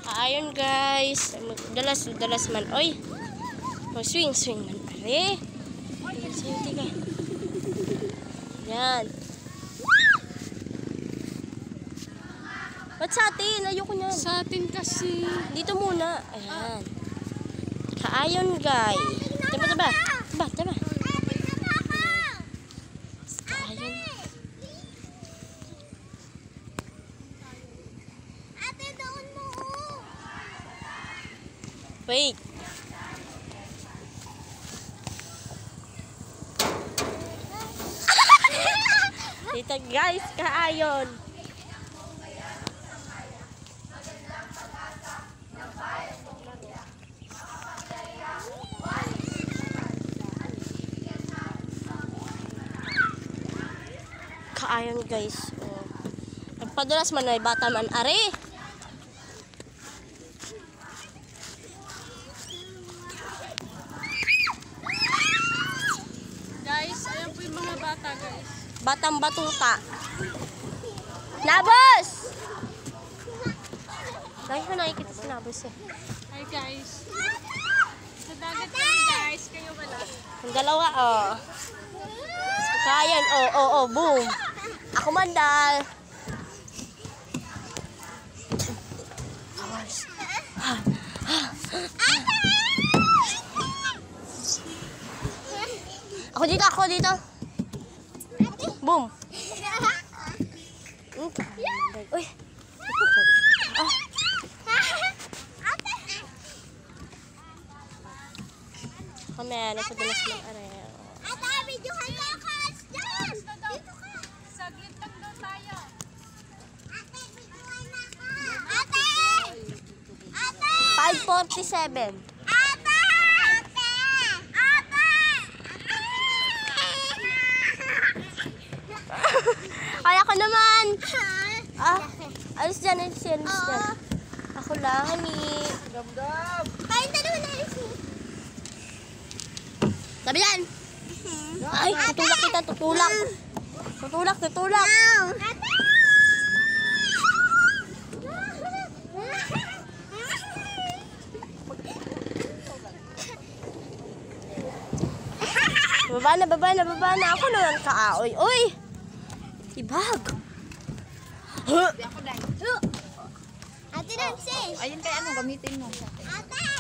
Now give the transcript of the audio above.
Ayun guys, dalas man oy. Swing man pare. Sige ka. Yan. Ba't sa atin? Ayoko niyan. Sa atin kasi. Dito muna. Ayan. Kaayon guys. Taba. Kaayon. Ate, doon mo. Wait. Dito guys, kaayon. Kaayon guys. Oh. Nagpadulas man ay bata man are. Guys, ayan po yung mga bata guys. Batang batuta. Nabos! Dahil ko nakikita si Nabos eh. Hi guys. Sa dagat kami guys, kayo wala. Ang dalawa oh. Kaayon, boom. Ako mandal. Ako dito. Boom. Uy. Kami, napadulas ng areo. Ate, videohan mo ako. Diyan. Dito ka. Saglit lang daw tayo. Ate, videohan ako. Ate! 5:47. Ate! Kaya ko naman. Alis dyan. Ako lang, honey. Kain dalawa na alis mo. Sabi yan. Ay, tutulak kita, tutulak. Tutulak. Ate! Baba na. Ako naman kaaoy. Uy! Ibag. Ate Nancy! Ayun kay ano, gamitin mo. Ate!